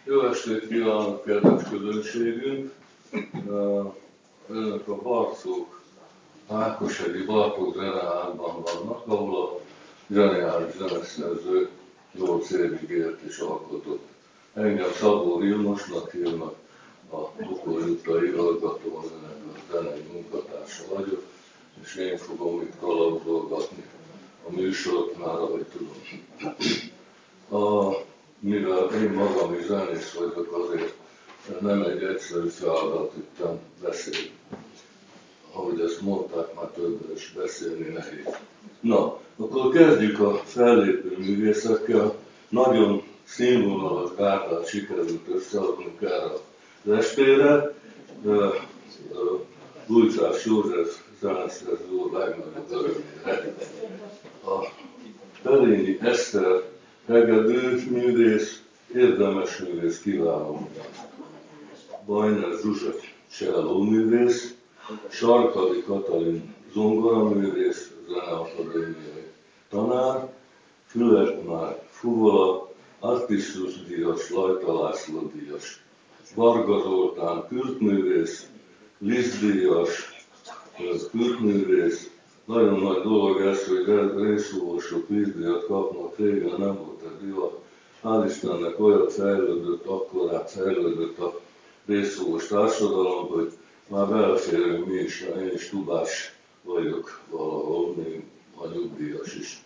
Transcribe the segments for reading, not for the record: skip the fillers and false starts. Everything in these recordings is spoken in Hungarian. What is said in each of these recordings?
Jó estét kívánok, kedves közönségünk! Önök a Bartók Ákoshegyi Bartók Zeneházban vannak, ahol a zseniális zeneszerző 8 évig élt és alkotott. Engem Szabó Vilmosnak hívnak, a Bukó Jutta igazgató, ennek a zenei munkatársa vagyok, és én fogom itt kalauzolgatni a műsort már, ahogy tudom. Mivel én magam is zenész vagyok, azért nem egy egyszerű feladat itt beszélni. Ahogy ezt mondták, már többet is beszélni nehéz. Na, akkor kezdjük a fellépő művészekkel. Nagyon színvonalas gárdát sikerült összeadnunk erre az estére. Gulycás József zeneszerző úr legnagyobb örömére. A Perényi Eszter hegedű művész, érdemes művész, kiváló. Bajnár Zsuzsa cselló művész, Sarkadi Katalin zongoraművész, zeneakadémiai tanár, Fülekmár Fuvola, Artistus díjas, Lajta László díjas, Varga Zoltán kürtművész, Liszt díjas, kürtművész. Nagyon nagy dolog ez, hogy részszóvosok Liszt-díjat kapnak, régen nem volt ez divat. Hál' Istennek olyat fejlődött, akkorát fejlődött a részszóvos társadalom, hogy már beleférünk mi is, én is tubás vagyok valahol, még a nyugdíjas is.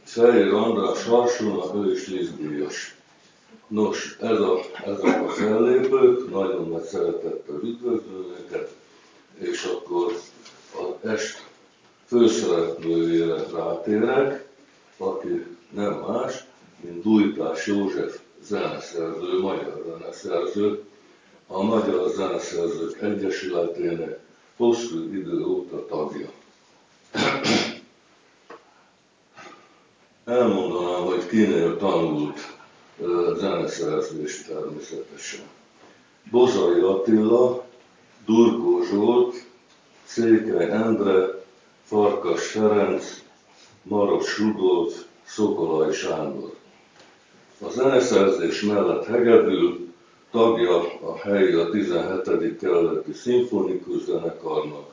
Fejér András Harsona, ő is Liszt-díjas. Nos, ezek a fellépők, nagyon nagy szeretettel üdvözlöm őket, és akkor az est főszereplőjére rátérek, aki nem más, mint Gulycás József zeneszerző, magyar zeneszerző, a Magyar Zeneszerzők Egyesületének hosszú idő óta tagja. Elmondanám, hogy kinél tanult zeneszerzést természetesen. Bozai Attila, Durkó Zsolt, Székely Endre, Farkas Ferenc, Maros Rudolf, Szokolay Sándor. A zeneszerzés mellett hegedül, tagja a helyi a 17. kerületi szimfonikus zenekarnak.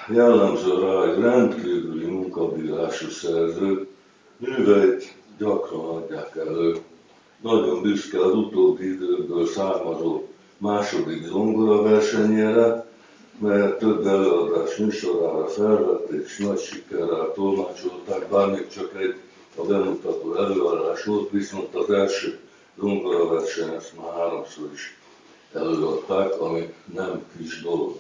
Jellemző rá egy rendkívüli munkabírású szerző, műveit gyakran adják elő. Nagyon büszke az utóbbi időkből származó második zongoraversenyére, melyet több előadás műsorára felvették, és nagy sikerrel tolmácsolták, bár még csak egy a bemutató előadás volt, viszont az első zongoraverseny ezt már 3-szor is előadták, ami nem kis dolog.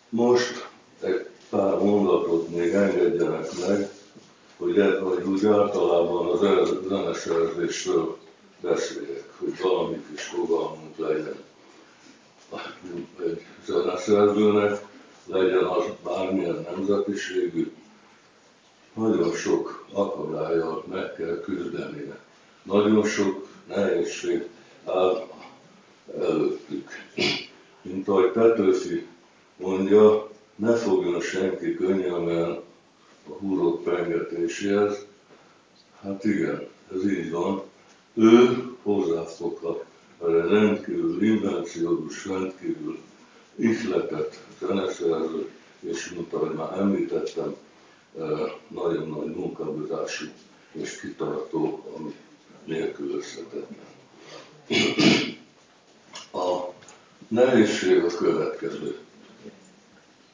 Most egy pár mondatot még engedjenek meg, hogy úgy általában a zeneszerzésről beszéljek, hogy valami kis fogalmunk legyen. Egy zeneszerzőnek, legyen az bármilyen nemzetiségű, nagyon sok akadállyal meg kell küzdenie. Nagyon sok nehézség áll előttük. Mint ahogy Petőfi mondja, ne fogjon senki könnyelmen a húrok pengetéséhez. Hát igen, ez így van. Ő hozzáfoghat egy rendkívül invenciózus, rendkívül ihletett zeneszerző, és mint ahogy már említettem, nagyon nagy munkabírású és kitartó, ami nélkülözhetetlen. A nehézség a következő.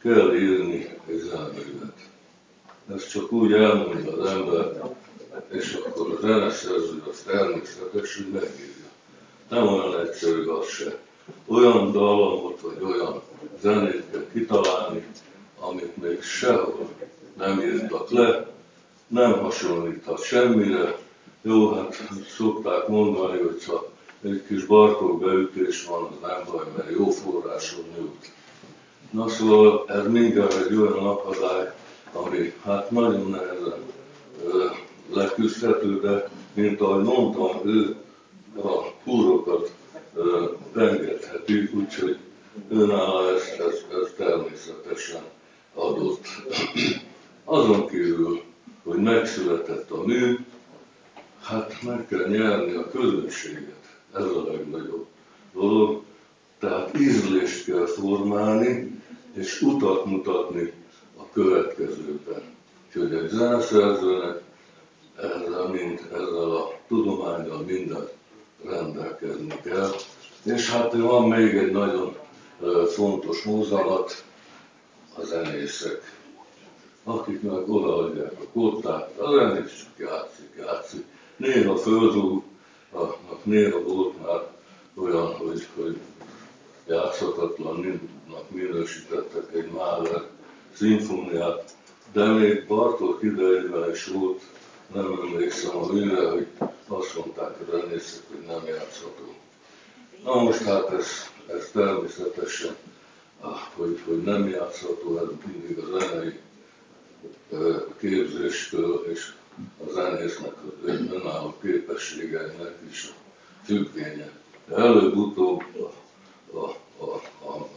Kell írni egy zeneművet. Ezt csak úgy elmondja az ember, és akkor a zeneszerző az természetes, hogy megírja. Nem olyan egyszerű az se. Olyan dallamot vagy olyan zenét kell kitalálni, amit még sehol nem írtak le, nem hasonlíthat semmire. Jó, hát szokták mondani, hogy ha egy kis Bartók beütés van, az nem baj, mert jó forráson nyújt. Na szóval ez mindjárt egy olyan akadály, ami hát nagyon nehezen leküzdhető, de mint ahogy mondtam, ő a húrokat pengetheti, úgyhogy őnála ez természetesen adott. Azon kívül, hogy megszületett a mű, hát meg kell nyerni a közönséget. Ez a legnagyobb dolog. Tehát ízlést kell formálni, és utat mutatni a következőben. Úgyhogy egy zeneszerzőnek ezzel a tudománnyal mindent rendelkezni kell. És hát van még egy nagyon fontos mozdulat, a zenészek, akiknek odaadják a kottát, a zenész csak játszik. Néha földrúgnak, néha volt már olyan, hogy játszhatatlannak minősítettek egy Mahler szimfóniát, de még Bartók idejében is volt, nem emlékszem a műre, hogy azt mondták a zenészek, hogy nem játszható. Na most hát ez természetesen, hogy nem játszható, ez mindig a zenei képzéstől és a zenésznek az önálló képességeinek is függvénye. De előbb-utóbb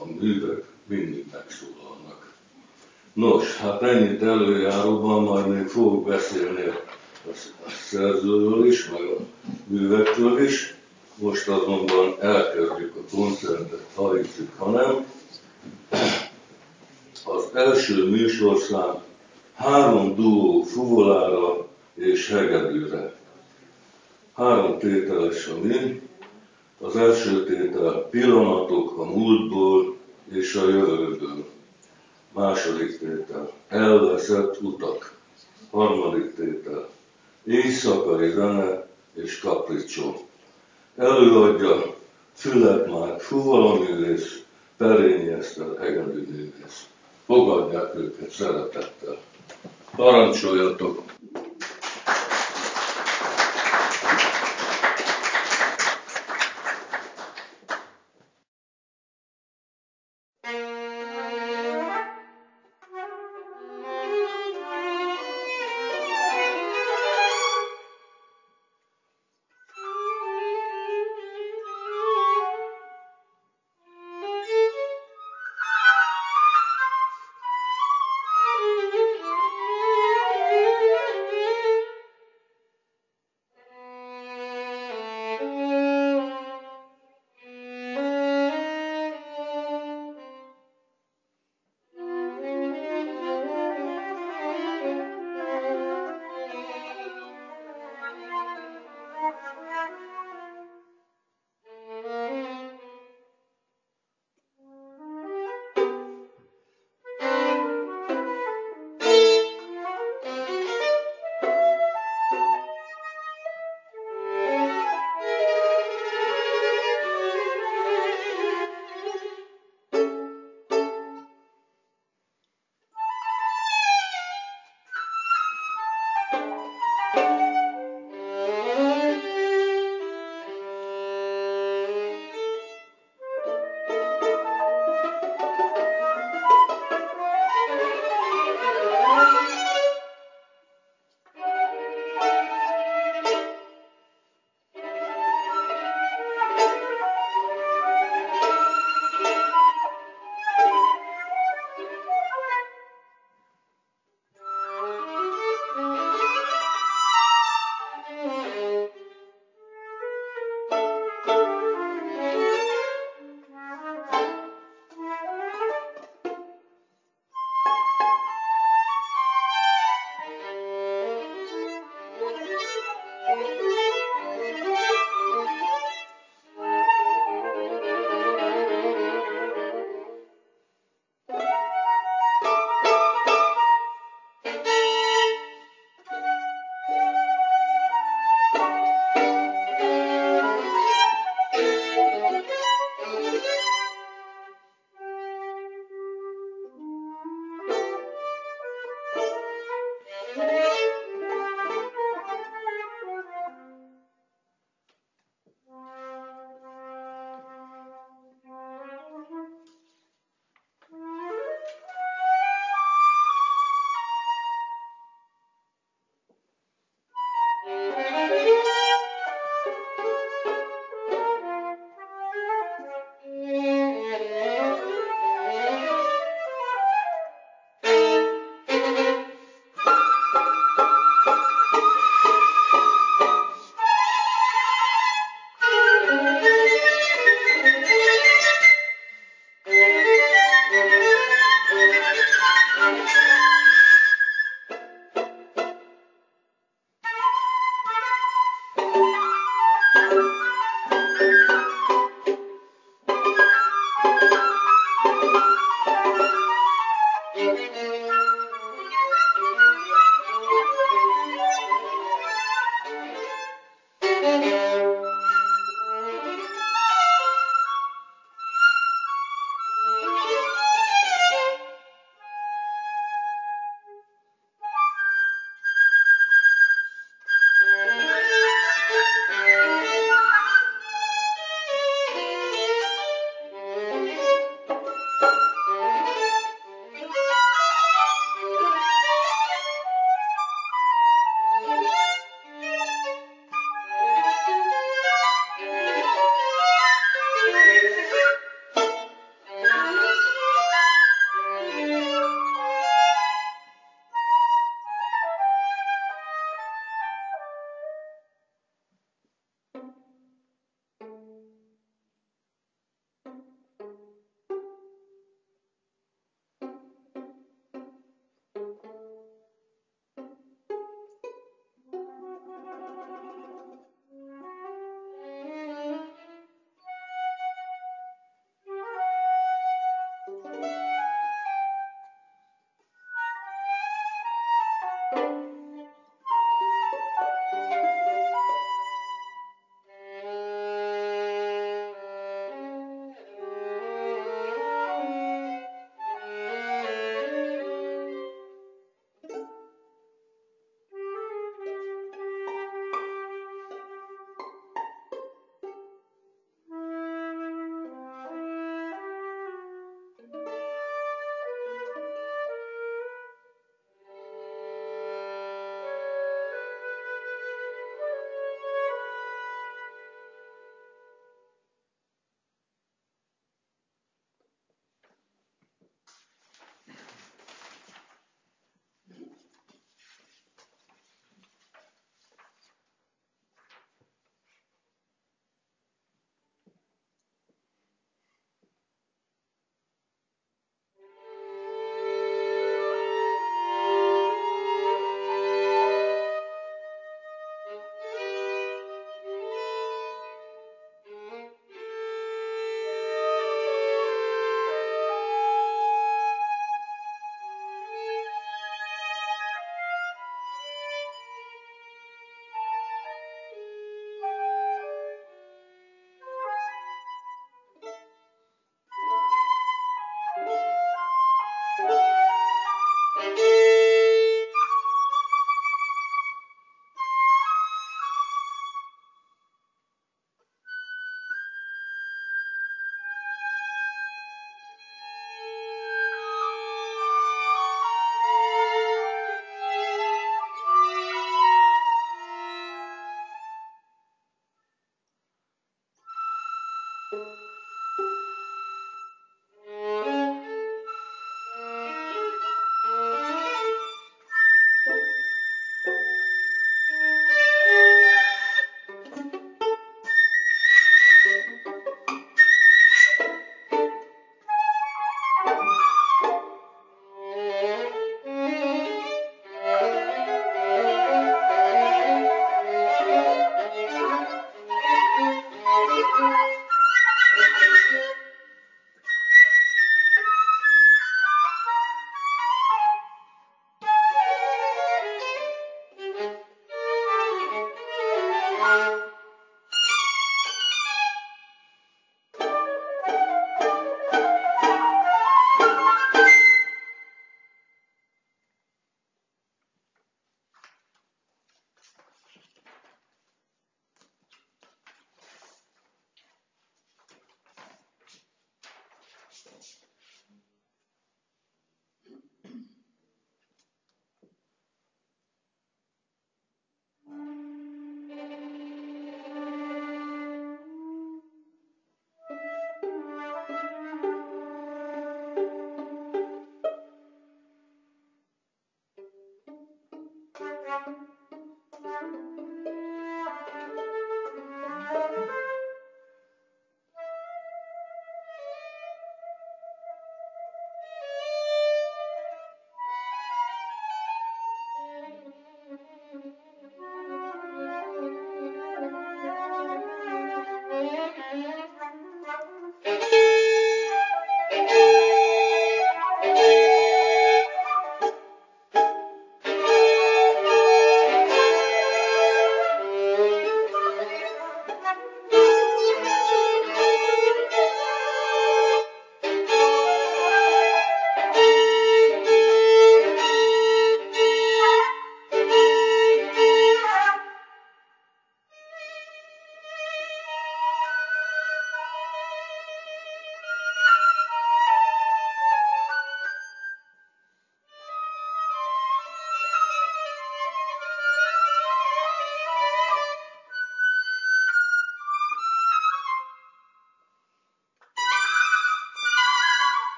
a művek mindig megszólalnak. Nos, hát ennyit előjáróban, majd még fogok beszélni a szerzőről is, meg a művekről is. Most azonban elkezdjük a koncertet, ha hiszik, ha nem. Az első műsorszám 3 duó fuvolára és hegedűre. 3 tételes a mű. Az első tétel pillanatok a múltból és a jövőből. Második tétel elveszett utak. Harmadik tétel éjszakai zene és kapricsó. Előadja Fülep Márk fuvalaművész, Perényi Eszter hegedűművész. Fogadják őket szeretettel. Parancsoljatok!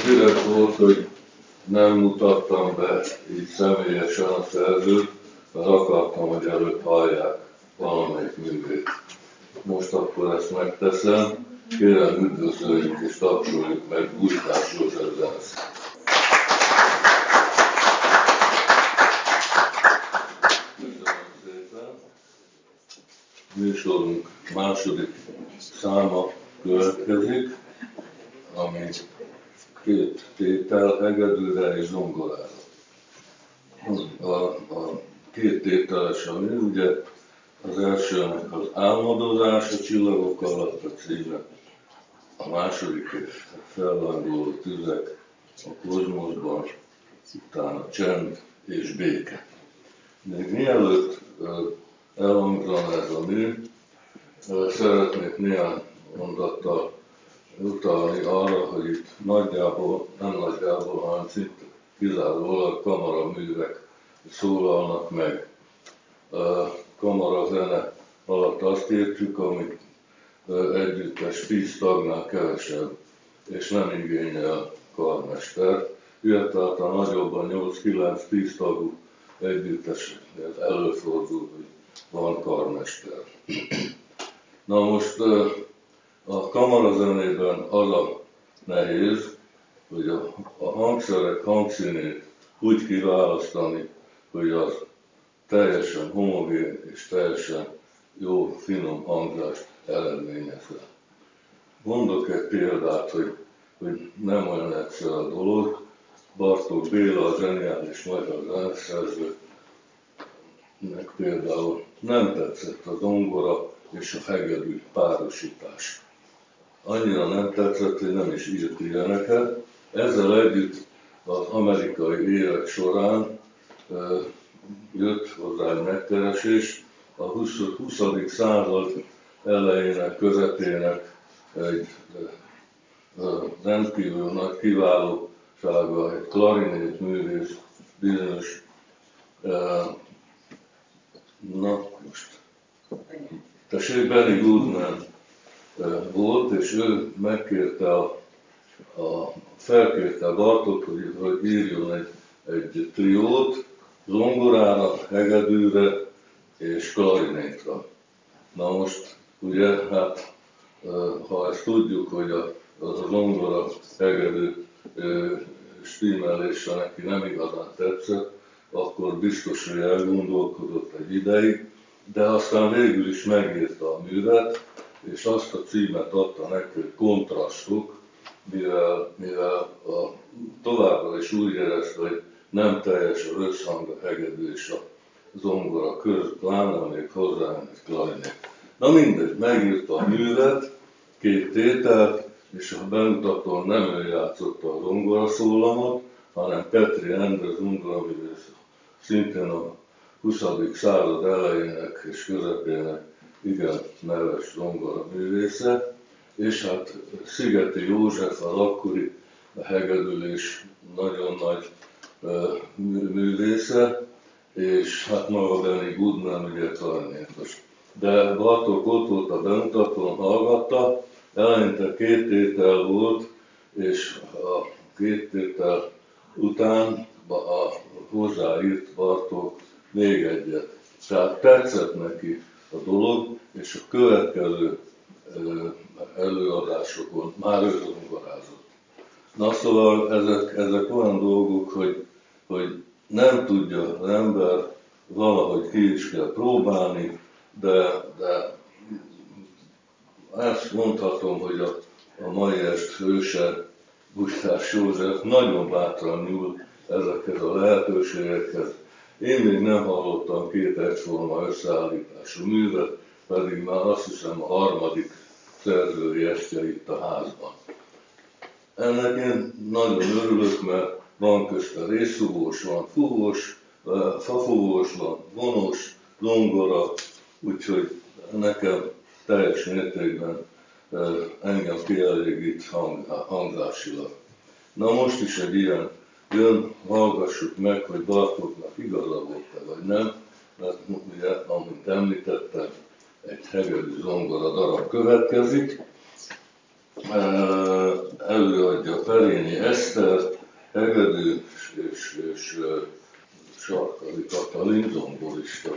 Direkt volt, hogy nem mutattam be így személyesen a szerzőt, mert akartam, hogy előtt hallják valamelyik művét. Most akkor ezt megteszem. Kérem, üdvözöljük és tapsoljuk meg Gulyás József zenészt. Köszönöm szépen. Műsorunk második száma következik, ami két tétel, hegedűre és zongorára. A két tételes a mű, ugye az elsőnek az Álmodozás a csillagok alatt a címe, a második fellángoló tüzek a kozmoszban, utána csend és béke. Még mielőtt elhangzana ez a mű, szeretnék néhány mondattal utalni arra, hogy itt nagyjából, nem nagyjából, hanem szinte kizárólag kamaraművek szólalnak meg. Kamarazene alatt azt értjük, amit együttes 10 tagnál kevesebb, és nem igényel karmester. Ilyen tehát a nagyobban 8-9-10 tagú együttesnél előfordul, hogy van karmester. Na most a kamarazenében az a nehéz, hogy a hangszerek hangszínét úgy kiválasztani, hogy az teljesen homogén és teljesen jó, finom hangzást eredményezze. Mondok egy példát, hogy nem olyan egyszerű a dolog. Bartók Béla, a zseniális magyar zeneszerzőnek például nem tetszett a zongora és a hegedű párosítás. Annyira nem tetszett, hogy nem is írt ilyeneket. Ezzel együtt az amerikai évek során jött hozzá egy megkeresés, a 20. század elejének, közepének egy rendkívül nagy kiválósága, egy klarinét művész, bizonyos, Benny Goodman volt, és ő megkérte felkérte Bartókot, hogy írjon egy triót, zongorára, hegedűre és klarinétra. Na most, ugye, hát, ha ezt tudjuk, hogy az a zongora hegedű stímelése neki nem igazán tetszett, akkor biztos, hogy elgondolkodott egy ideig, de aztán végül is megírta a művet, és azt a címet adta neki, hogy Kontrasztok, mivel továbbra is úgy érezte, hogy nem teljes az összhang a hegedű és a zongora között, pláne még hozzá egy klarinét. Na mindegy, megírta a művet, 2 tételt, és a bemutatón nem ő játszotta a zongora szólamot, hanem Petri Endre zongoraművész, szintén a 20. század elejének és közepének igen neves zongoraművésze, és hát Szigeti József az akkori hegedülés nagyon nagy művésze, és hát maga Benny Goodman ugye klarinétos. De Bartók ott volt a bemutatón, hallgatta, eleinte 2 tétel volt, és a 2 tétel után hozzáírt Bartók még egyet. Tehát tetszett neki a dolog, és a következő előadásokon már ő zongorázott. Na szóval ezek olyan dolgok, hogy nem tudja az ember, valahogy ki is kell próbálni, de ezt mondhatom, hogy a mai est hőse, Gulyás József nagyon bátran nyúl ezekhez a lehetőségekhez. Én még nem hallottam 2 egyforma összeállítású művet, pedig már azt hiszem a 3. szerzői estje itt a házban. Ennek én nagyon örülök, mert van közte részfúvós, van fúvós, fafúvós, van vonós, zongora, úgyhogy nekem teljes mértékben engem kielégít hangzásilag. Na most is egy ilyen jön, hallgassuk meg, hogy Bartóknak igaza volt-e vagy nem, mert ugye, amint említettem, egy hegedű zongora darab következik. Előadja Perényi Eszter, hegedű és Sarkadi Katalin zongorista.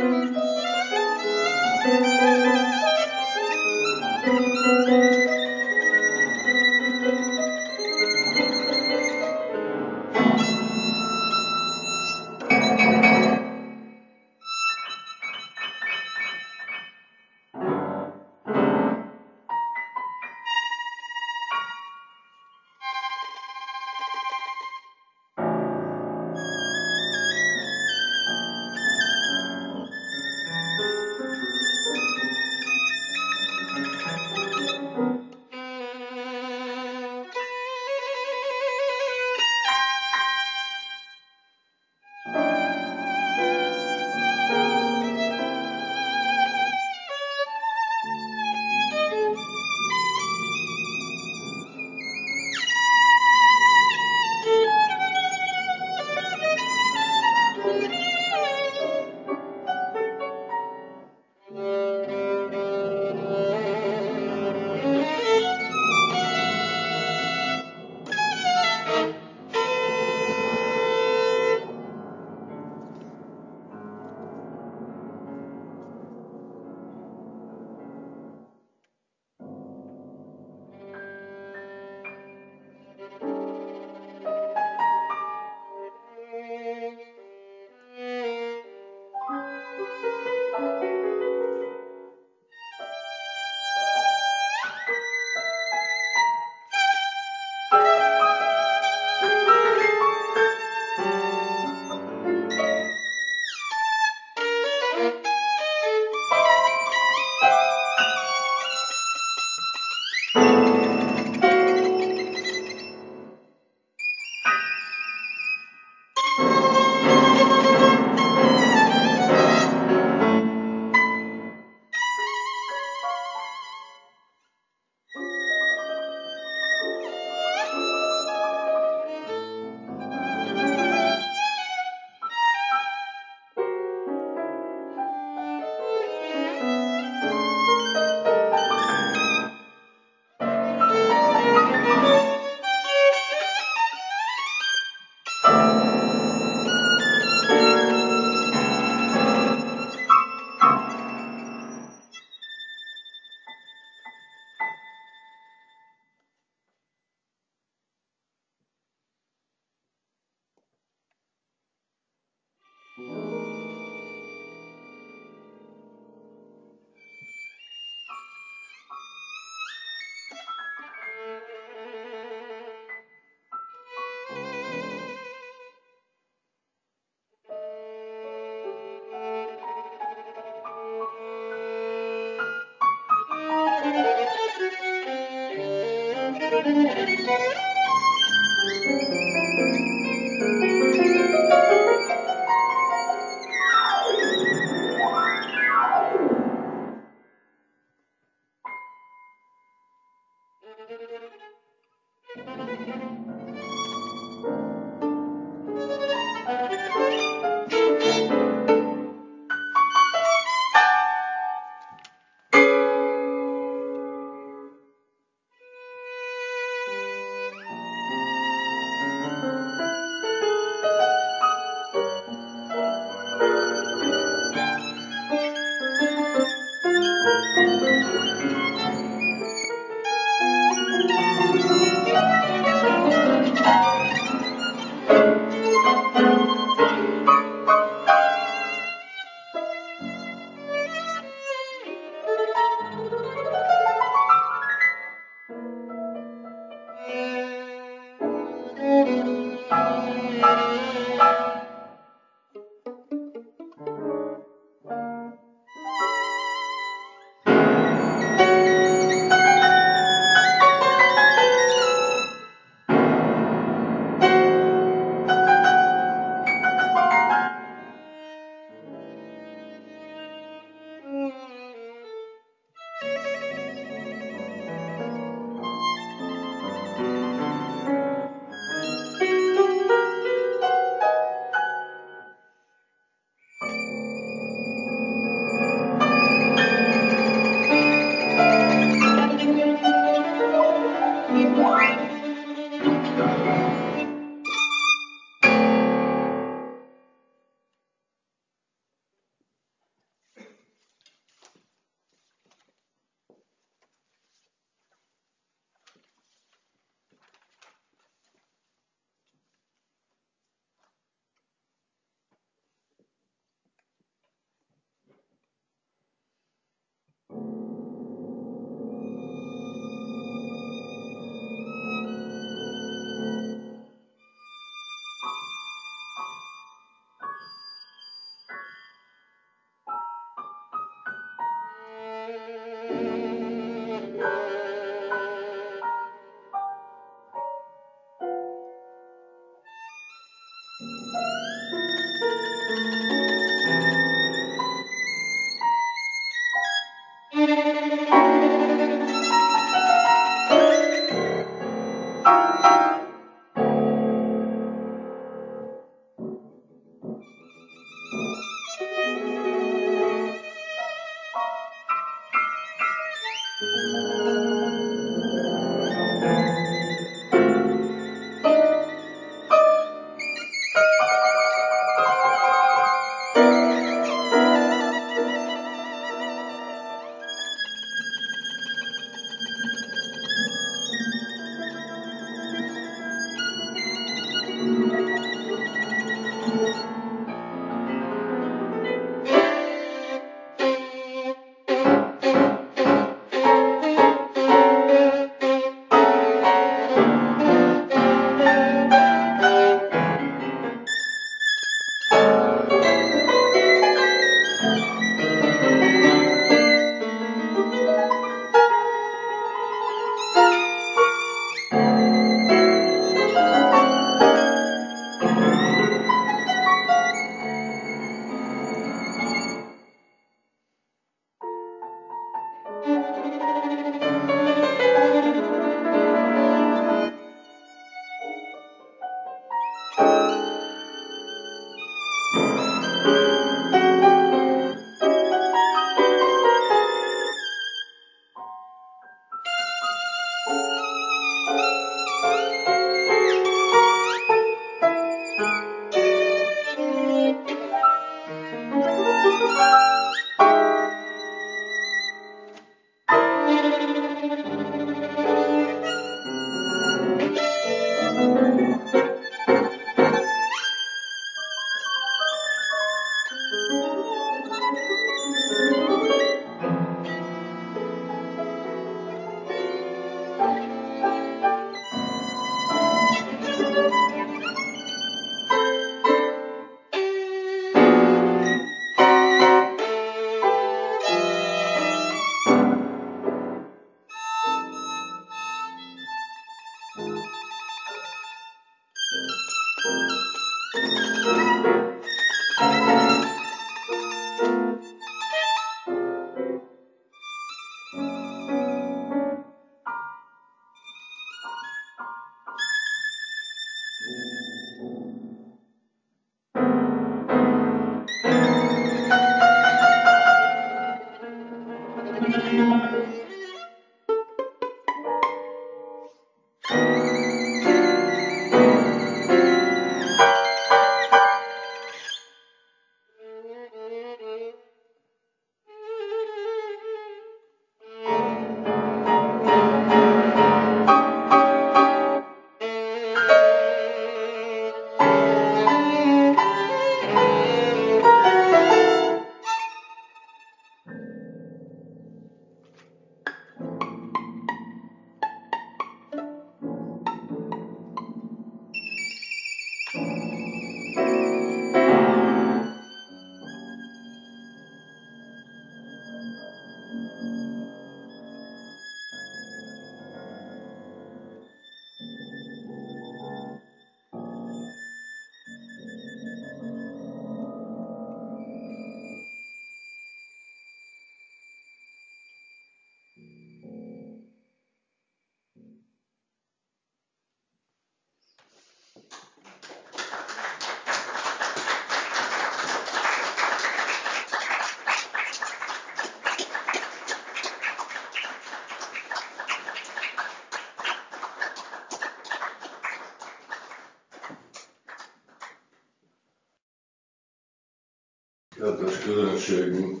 kedves közönségünk,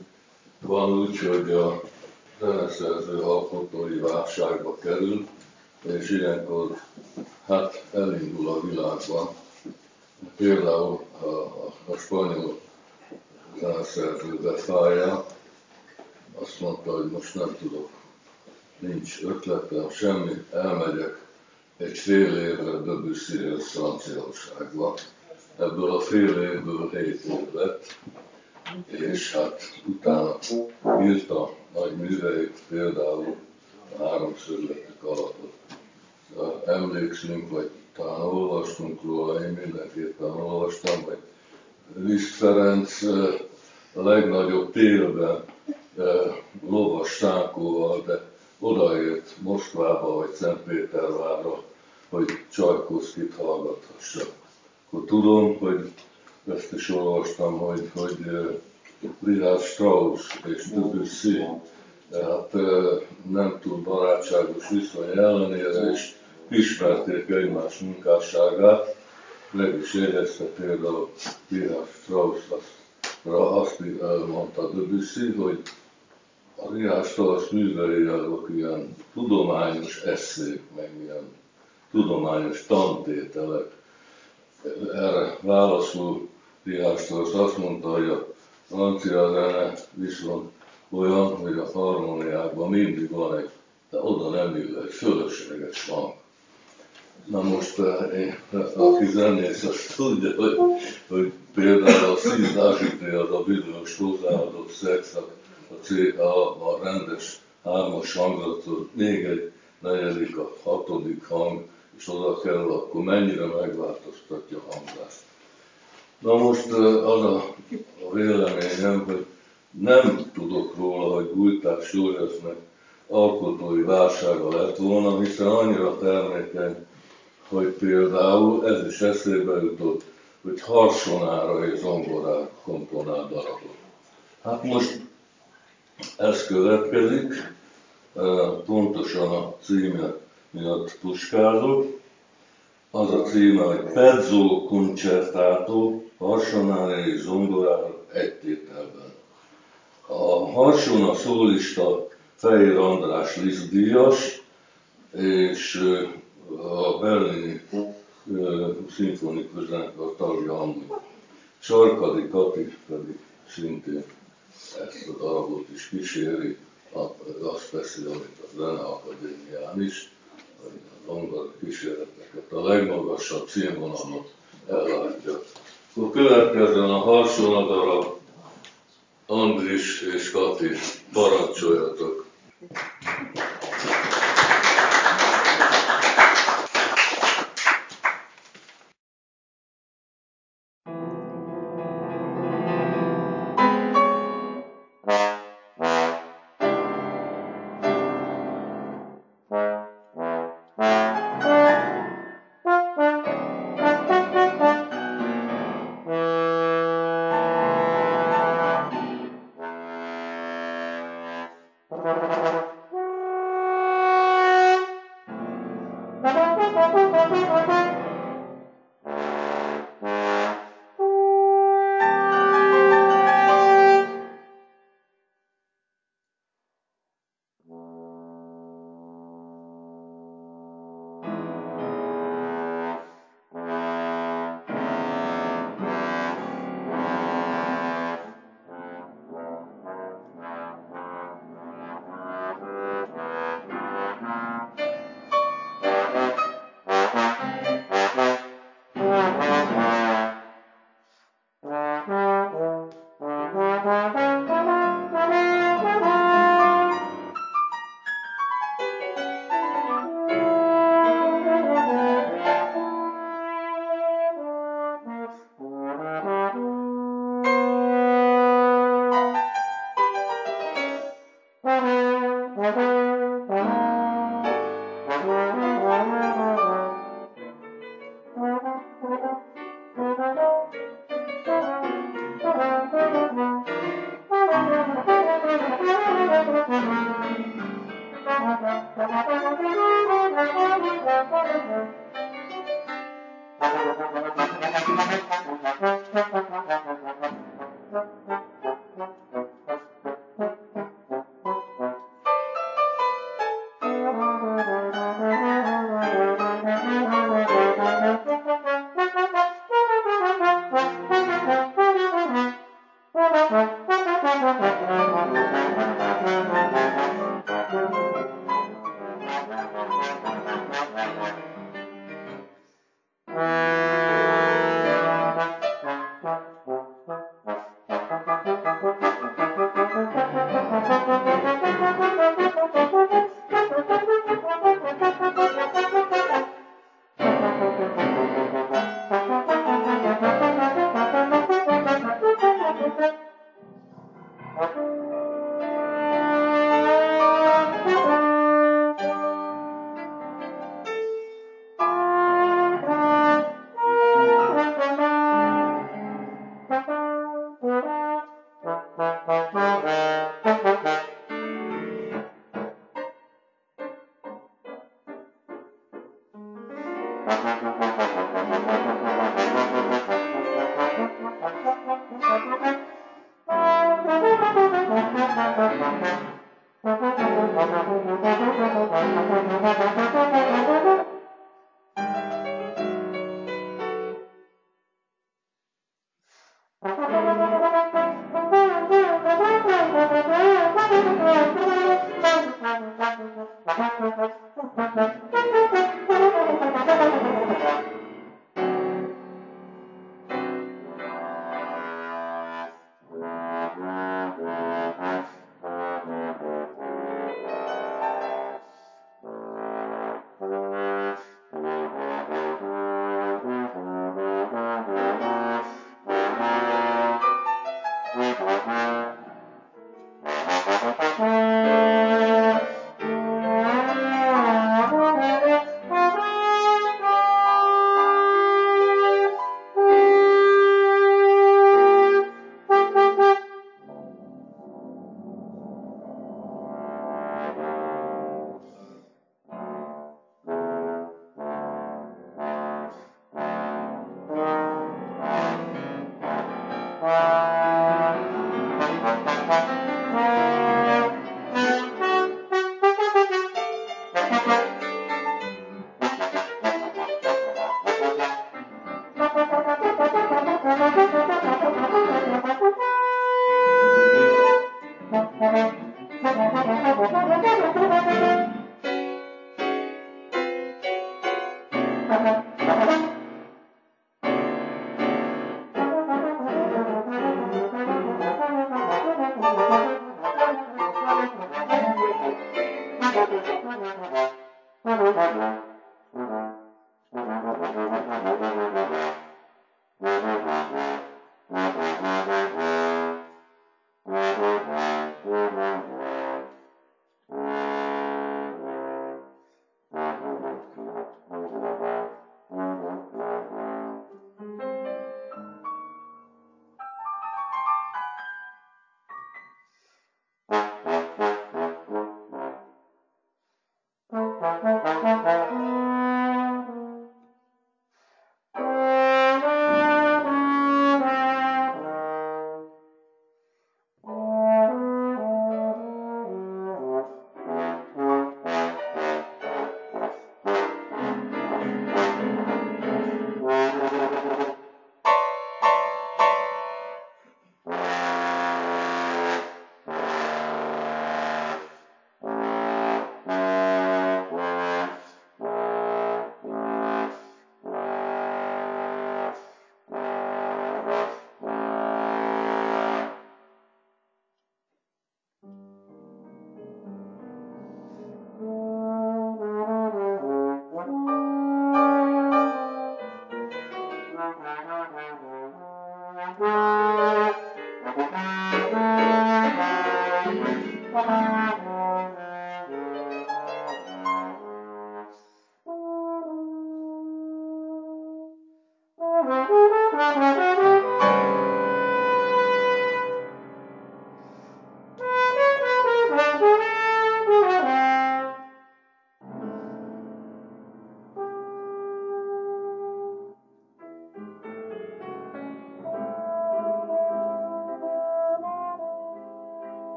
van úgy, hogy a zeneszerző alkotói válságba kerül, és ilyenkor hát elindul a világban. Például a spanyol zeneszerző de Falla azt mondta, hogy most nem tudok, nincs ötletem, semmi, elmegyek egy fél évre Debussyhez Franciaországba. Ebből a fél évből 7 év lett, és hát utána írta nagy műveit, például a háromszögletű kalapot. Emlékszünk, vagy talán olvastunk róla, én mindenképpen olvastam, hogy Liszt Ferenc a legnagyobb télben lovas sánkóval, de odaért Moszkvába vagy Szentpétervárra, hogy Csajkovszkit hallgathassa. Akkor tudom, hogy ezt is olvastam, hogy Richard Strauss és Debussy hát nem túl barátságos viszony ellenére, és ismerték egymás munkásságát. Meg is jegyezte például Richard Strauss azt mondta Debussy, hogy a Richard Strauss művei azok ilyen tudományos eszék, meg ilyen tudományos tantételek. Erre válaszul Richard Strauss azt mondta, hogy a francia zene viszont olyan, hogy a harmóniákban mindig van egy, de oda nem ül, egy fölösleges hang. Na most, aki zenész, azt tudja, hogy például a színzásíté az a bizonyos hozzáadott szex, a rendes hármas hangzattól még egy negyedik, a hatodik hang, és oda kell, akkor mennyire megváltoztatja a hangzást. Na most az a véleményem, hogy nem tudok róla, hogy Gulytás Józsefnek alkotói válsága lett volna, hiszen annyira termékeny, hogy például ez is eszébe jutott, hogy harsonára és zongorára komponál darabot. Hát most ez következik, pontosan a címe miatt puskázok. Az a címe, hogy Pezzo Concertato, harsonára és zongorára egy tételben. A harsona szólista Fehér András Liszt díjas, és a berlini szimfonikus zenekar tagja amúgy. Sarkadi Kati pedig szintén ezt a darabot is kíséri, azt veszi, amit a Zeneakadémián is, hogy a zongora kísérleteket a legmagasabb színvonalon ellátja. Akkor következzen a harsona darab, Andris és Kati, parancsoljatok!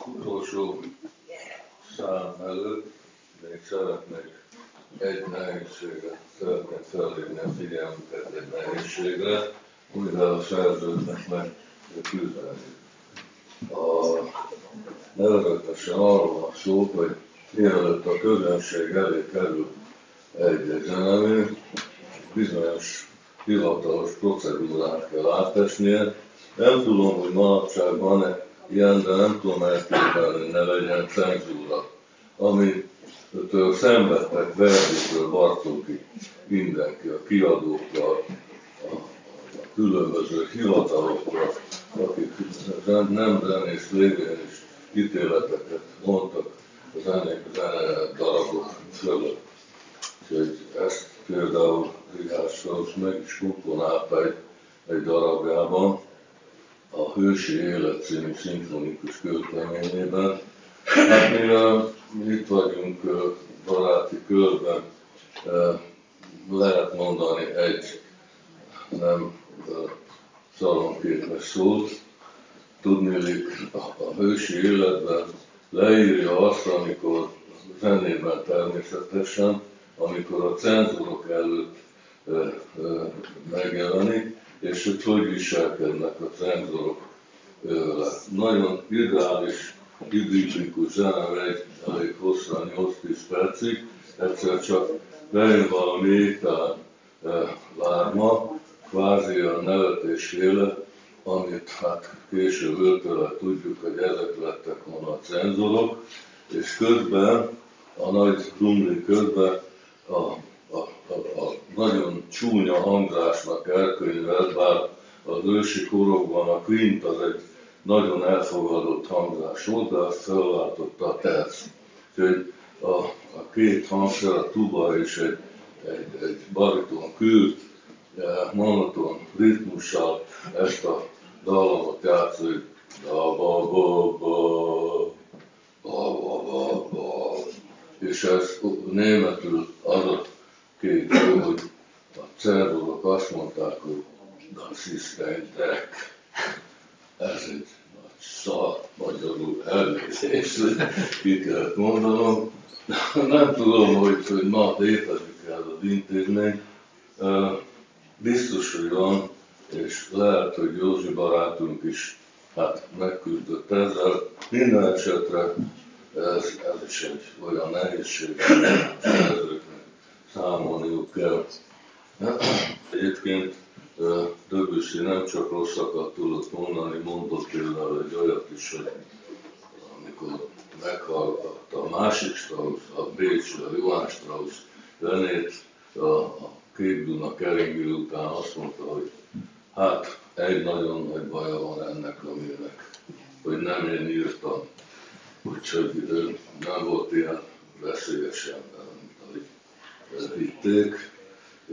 Utolsó szám előtt még szeretnék egy nehézségre, szeretnék felhívni a figyelmüket egy nehézségre, mivel a szerződnek meg küzdeni. Nevezetesen arról van szó, hogy mielőtt a közönség elé kerül egy zenemű, bizonyos hivatalos procedúrát kell átesnie. Nem tudom, hogy manapság van-e ilyen, de nem tudom elképzelni, hogy ne legyen cenzúra. Amitől szenvedtek Verditől Bartókig mindenki, a kiadókkal, a különböző hivatalokkal, akik nem zenész lévén is ítéleteket mondtak a zene darabok fölött. Úgyhogy ezt például Richard Strauss meg is komponálta egy darabjában, a Hősi Élet című szimfonikus költeményében. Hát mivel itt vagyunk baráti körben, lehet mondani egy nem szalonképes szót. Tudniillik, a Hősi Életben leírja azt, amikor zenében természetesen, amikor a cenzúrok előtt megjelenik, és hogy viselkednek a cenzorok vele. Nagyon ideális, idillikus zene, egy elég hosszan 8-10 percig, egyszer csak bejön valami végtelen lárma, kvázi a nevetésféle, amit hát később őtőle tudjuk, hogy ezek lettek volna a cenzorok, és közben, a nagy rumli közben a nagyon csúnya hangzásnak elkönyvelt, bár az ősi korokban a kvint az egy nagyon elfogadott hangzás volt, de azt felváltotta a terc. Úgyhogy a két hangszer, a tuba és egy bariton kürt, monoton ritmussal ezt a dallamot játszani, és ez németül az a két szó, hogy a cenzorok azt mondták, hogy das ist ein Dreck. Ez egy nagy szar, magyarul elnézést, ki kellett mondanom. Nem tudom, hogy ma létezik ez az intézmény. Biztos, hogy van, és lehet, hogy Józsi barátunk is megküzdött ezzel. Minden esetre ez is egy olyan nehézség, amit a szerzőknek számolniuk kell. Egyébként Debussy nem csak rosszakat tudott mondani, mondott például egy olyat is, hogy amikor meghallgatta a másik Strauss, a bécsi, a Johann Strauss zenét, a Kék Duna keringő után azt mondta, hogy egy nagyon nagy baja van ennek a műnek, hogy nem én írtam. úgyhogy nem volt ilyen veszélyes ember, amit elhitték,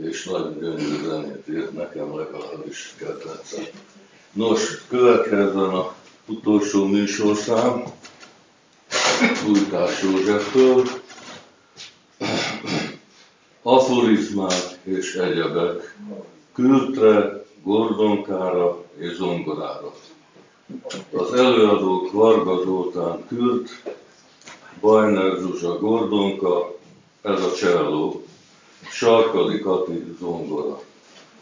és nagyon gyönyörű zenét írt, nekem legalábbis kedvencem. Nos, következzen a utolsó műsorszám, Újtás Józseftől, aforizmák és egyebek, kürtre, gordonkára és zongorára. Az előadók Varga Zoltán kürt, Bajner Zsuzsa gordonka, ez a cselló, Sarkadi Kati zongora.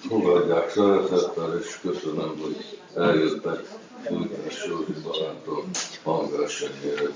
Fogadják szeretettel, és köszönöm, hogy eljöttek Újtás Józsi barátom hangversenyére.